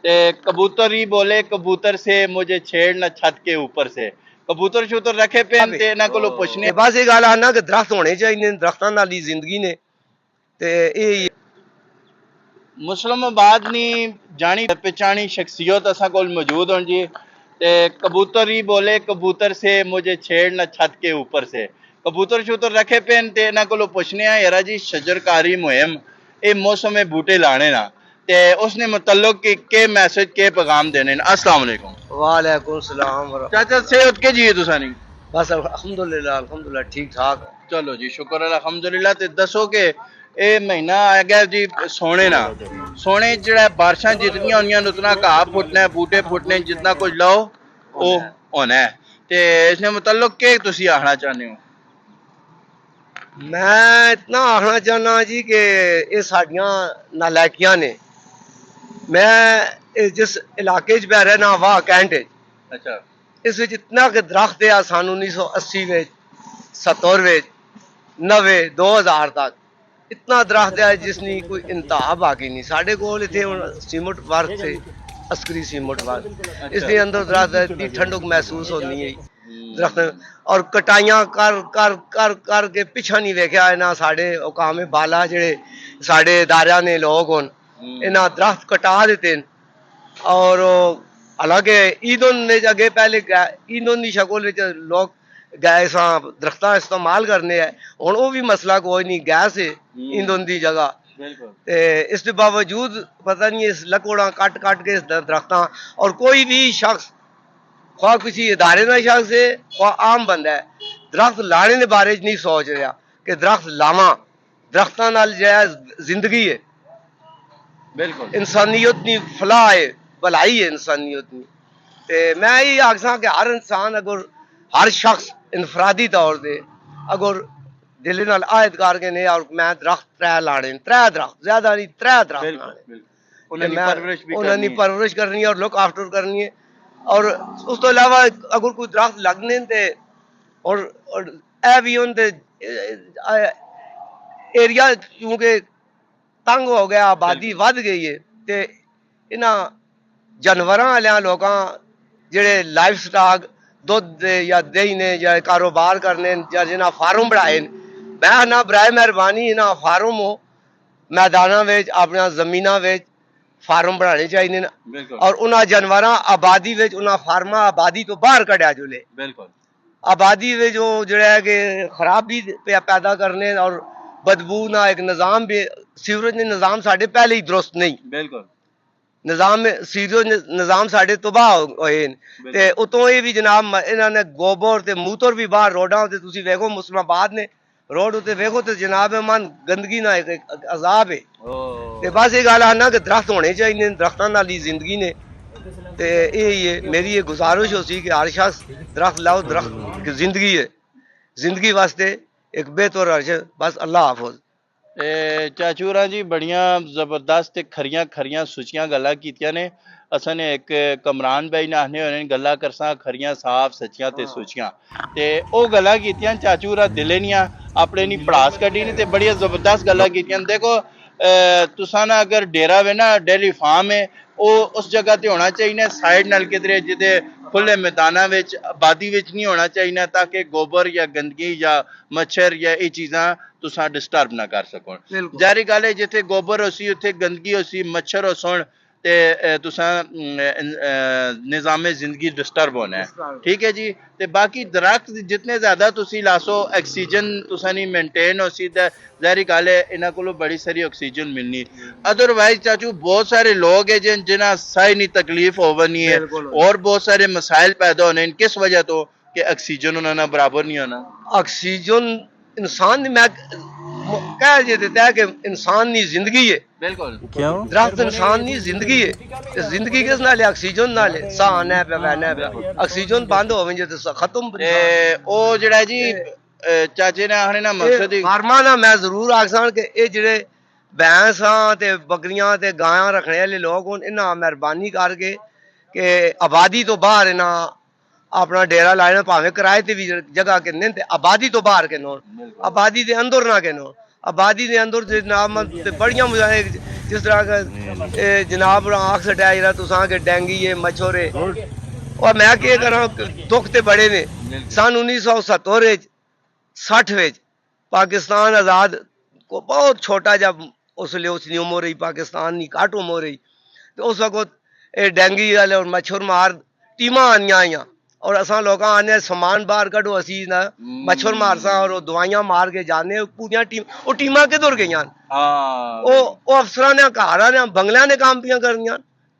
ते कबूतर ही बोले कबूतर से मुझे छेड़ना छत के ऊपर से। कबूतर शूतर रखे पे ते इन्हां कोलों पुछने बस ये गल आना कि दरख्त होने चाहिए, दरख्तां नाल ही जिंदगी ने। ते यही मुसलमाबाद नी जानी पहचानी शख्सियत असा कोल मौजूद हों जी। ते कबूतर ही बोले कबूतर से मुझे छेड़ना छत के ऊपर से। कबूतर शूतर रखे पे ते इन्हां कोलों पुछने आ यारा जी शजरकारी मुहिम ये मौसम बूटे लाने ना ते उसने मुतल्लक के मैसेज के पैगाम देने न। अस्सलाम वालेकुम वालेकुम सलाम चाचा सेहत के जी तुसा नहीं? बस अल्हम्दुलिल्लाह ठीक ठाक। चलो जी शुक्र अल्हम्दुलिल्लाह। ते दसो के ये महीना आ गया जी सोने ना सोने जड़ा बारिशां जितनियां होनियां उतना घाह फुटना है बूटे फुटने जितना कुछ लाओ वो होना है। ते इसने मुतल्लक के तुसी आखना चाहते हो? मैं इतना आखना चाहना जी कि ये साडियां नालायकियां ने। मैं जिस इलाके च पै रहना वाह कैंट अच्छा इस विच इतना कि दरख्त है सन 1980 में 70 में 90 2000 तक इतना दरख्त है जिसनी कोई इंतहा बाकी नहीं। साढ़े कोल इत्थे हुण सीमेंट वर्क से अस्करी सीमेंट वर्क इसके अंदर दरख्त है, इतनी ठंडक महसूस होनी है दरख्त। और कटाइयां कर कर कर कर के पिछा नहीं वेख्या इन्हां साढ़े हुकाम बाला जेड़े साढ़े इदारियां ने लोग होन इन्हां दरख्त कटा दित्ते न। और हालांकि ईंधन ने अगे पहले ईंधन की शक्ल विच लोग गैस दरख्तां इस्तेमाल करने हैं, हुण वो भी मसला कोई नहीं, गैस है ईंधन की जगह। इसके बावजूद पता नहीं इस लकड़ा कट कट के इस दरख्तां और कोई भी शख्स ख्वाह किसी इदारे का शख्स है ख्वाह आम बंदा है दरख्त लाने के बारे नहीं सोच रहा कि दरख्त लावा। दरख्तां नाल जिंदगी है, बिल्कुल इंसानियत की फलाह है, भलाई है इंसानियत की। ते मैं यही आखसा कि हर इंसान अगर हर शख्स इनफरादी तौर पर अगर दिल नाल आयत करके ने और मैं दरख्त त्रै लाने, त्रै दरख्त ज्यादा नहीं, त्रै दरख्त लाने, उन्होंने परवरिश करनी है और लुक आफ्टर करनी है। और उस तो अलावा अगर कोई दरख्त लगने ते और ए भी होंदे एरिया क्योंकि तंग हो गया, आबादी वध गई है ते इन्हां जानवरां वालियां लोकां जेड़े लाइफ स्टॉक दुध या दही ने या कारोबार करने या जिन्हां फार्म बनाए मैं ना बराए मेहरबानी इन्हां फार्म हो मैदानां विच अपनी जमीनां विच फार्म बनाने चाहिए न और उन्हां जानवरां आबादी विच उन्हां फार्मां आबादी तो बाहर कढ़िया जुले। बिल्कुल आबादी विच जो जेड़ा है कि खराबी पैदा करने और बदबू ना एक निजाम भी सीवरेज ने निजाम साढ़े पहले ही दुरुस्त नहीं। बिल्कुल निजाम सीवरेज निजाम साढ़े तबाह होए ते उतों ये भी जनाब इन्होंने गोबर ते मूत्र भी बाहर रोडां ते तुसी वेखो मुसलमाबाद ने रोड उत्ते वेखो ते जनाब मन गंदगी ना एक अजाब है। ते बस ये गल आना कि दरख्त होने चाहिए, दरख्तां नाल ही जिंदगी ने। ते यही है मेरी ये गुजारिश हो सी कि हर शख्स दरख्त लाओ, दरख्त की जिंदगी है, जिंदगी वास्ते एक बेहतर अर्श। बस अल्लाह हाफिज। चाचूरा जी बड़ियां जबरदस्त खरियां खरियां सुचियां गल्लां कीतियां ने। असां ने एक कमरान भाई ने आखने होने गल्लां करसां खरियां साफ सच्चियां ते सुचियां ते ओ गल्लां कीतियां चाचूरा दिले नियां अपने नी पड़ास कड्ढी ने ते बड़ियां जबरदस्त गल्लां कीतियां। देखो तुसां ना अगर डेरा वे ना डेयरी फार्म है वो उस जगह ते होना चाहिए साइड नाल किधरे जिदे खुले मैदाना विच आबादी विच नहीं होना चाहिए ताकि गोबर या गंदगी या मच्छर या ये चीज़ां तुसां डिस्टर्ब ना कर सको। जाहिर गल है जिथे गोबर होसी उत्थे गंदगी होसी मच्छर होसन ते तुसां निज़ामे जिंदगी डिस्टर्ब होना है। ठीक है जी। ते बाकी दरख्त जितने ज्यादा तुसी लासो ऑक्सीजन तुसां नी मेंटेन होसी ते जाहिर गल है इन्हां कोलों बड़ी सारी ऑक्सीजन मिलनी। अदरवाइज चाचू बहुत सारे लोग है जिन्हां साह नी तकलीफ होवनी है और बहुत सारे मसाइल पैदा होने किस वजह तो कि ऑक्सीजन उन्होंने बराबर नहीं होना। ऑक्सीजन इंसान मैं कह जे देता है कि इंसान की जिंदगी है। बिल्कुल क्यों दरख्त इंसान की जिंदगी है। जिंदगी किस नाल है? ऑक्सीजन नाल है। साह आना पे बहना पे ऑक्सीजन बंद हो जाए तो खत्म। ओ जेड़ा जी चाचे ने आखने ना मकसद ही फार्मा ना मैं जरूर आखसां कि ये जेड़े भैंसां ते बकरियां ते गायां रखने वाले लोग होन इन्हां मेहरबानी करके कि आबादी तो बाहर इन्हां अपना डेरा लाना भावें किराए ते भी जगह किन्ने ते आबादी तो बाहर किनो आबादी दे अंदर ना किनो आबादी दे अंदर जनाब बड़ियां जिस तरह का जनाब आख सटाया जरा तुसां के डेंगी है मच्छर है और मैं क्या करा दुख ते बड़े ने सन 1970 60 विच पाकिस्तान आज़ाद को बहुत छोटा जब उसले उसकी उम्र रही पाकिस्तान की घट उम्र रही तो उस वक्त ये डेंगी वाले और मच्छर मार टीमां आनियां आइयां और असा लोग आने समान बाहर कढो असी ना मच्छर मारसा और वो दवाइयां मार के जाने पूरी टीम वो टीमां किधर गई वो अफसर ने घर ने बंगलियां ने काम पियां करनियां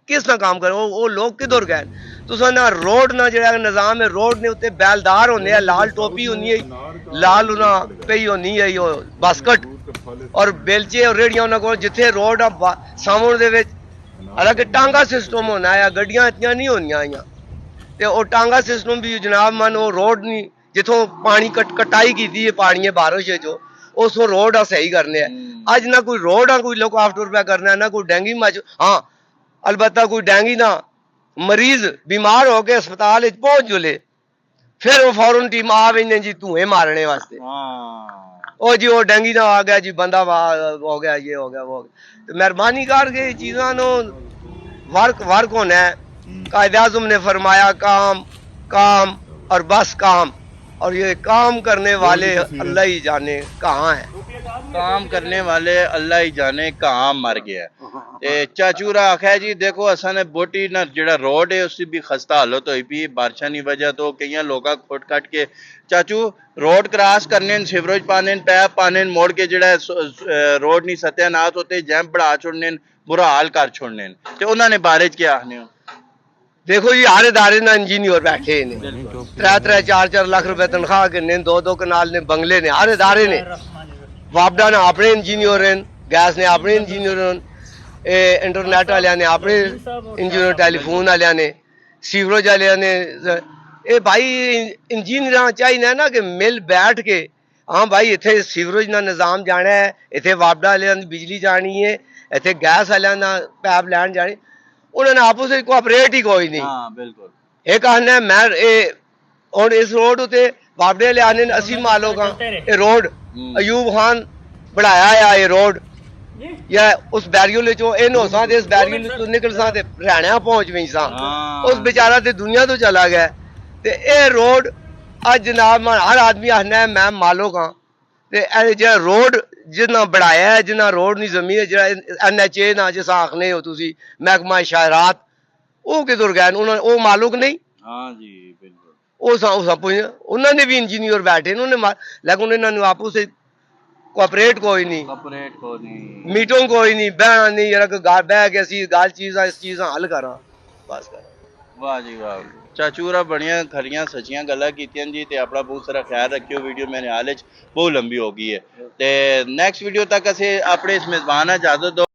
किस ना काम कर वो लोग किधर गए तुसा ना रोड ना जो निजाम है रोड ने उत्ते बैलदार होने हैं लाल टोपी होनी है लाल उना पई होनी है यो बास्कट और बेलचे और रेड़ियां उन्हां कोल जिथे रोड सामने दे विच हालांकि टांगा सिस्टम होना है गड्डियां इतनियां नहीं होनियां आइयां ते ओ टांगा सिस्टम भी जनाब मन वो रोड नहीं जिथों पानी कटाई की है पानी बारिश जो उस रोड आ सही करने हैं अज ना कोई रोड आ कोई लोग आफ्टर रुपया करना है ना कोई डेंगी मच हाँ अलबत्ता कोई डेंगी ना मरीज बीमार होके अस्पताल पहुंच जुले फिर वो फौरन टीम आ गई जी धुएं मारने वास्ते ओ जी वो डेंगी ना आ गया जी बंदा हो गया ये हो गया वो हो गया तो मेहरबानी करके चीज़ों नो वर्क होना है कायदे आज़म ने फरमाया काम काम और बस काम और ये काम करने वाले अल्लाह ही जाने कहाँ है काम करने वाले अल्लाह ही जाने कहाँ मर गया ते चाचूरा आखिया जी देखो असा ने बोटी ना जेड़ा रोड है उसकी भी खस्ता हालत हुई पी बारिशा की वजह तो कई लोग खोट कट के चाचू रोड क्रॉस करने सीवरेज पाने पैप पाने मोड़ के जेड़ा रोड नहीं सत्यानाश होते जैम बढ़ा छोड़ने बुरा हाल कर छोड़ने ते उन्होंने बारे च क्या आखने देखो जी हर इदारे ना इंजीनियर बैठे ने 3-3 4-4 लाख रुपए तनख्वाह के ने 2-2 कनाल ने बंगले ने हर इदारे ने वापडा ने अपने इंजीनियर हैं गैस ने अपने इंजीनियर हैं इंटरनेट वाले ने अपने इंजीनियर टेलीफोन वाले ने सीवरेज वाले ने ये भाई इंजीनियर चाहिए ना कि मिल बैठ के हाँ भाई इतने सीवरेज ना निजाम जाना है इतने वापडा वाले बिजली जानी है इतने गैस वाले पैप लैन जानी उन्होंने आपस में कोऑपरेट ही कोई नहीं बिल्कुल एक कहना मैं और इस रोड उते वापडे ले आने 80 मालों का ये रोड अयूब खान बढ़ाया है ये रोड या उस बैरियल चो इन हो सकते इस बैरियल तो निकल सकते हरियाणा पहुंच गई सा उस बेचारा ते दुनिया तो चला गया ते ये रोड अज जनाब हर आदमी आखना है मैं मालो का ते जो रोड जिन्ना बढ़ाया है जिन्ना रोड नहीं जमीन जो NHA ना जिस आखने हो तुसी महकमा शाहरात वो किधर गए वो मालूक नहीं हाँ जी बिल्कुल उन्होंने भी इंजीनियर बैठे उन्होंने लेकिन उन्होंने आपस से कोऑपरेट कोई नहीं मीटिंग कोई नहीं बहना नहीं यार बह के असी गल चीज़ इस चीज़ हल करा बस कर वाह जी वाह चाचूरा बड़िया खरियां सचियां गल्लां कीतियां जी ते अपना बहुत सारा ख्याल रखियो वीडियो मेरे हाल च बहुत लंबी हो गई है ते नेक्स्ट वीडियो तक असे अपने इस मेजबान इजाजत दो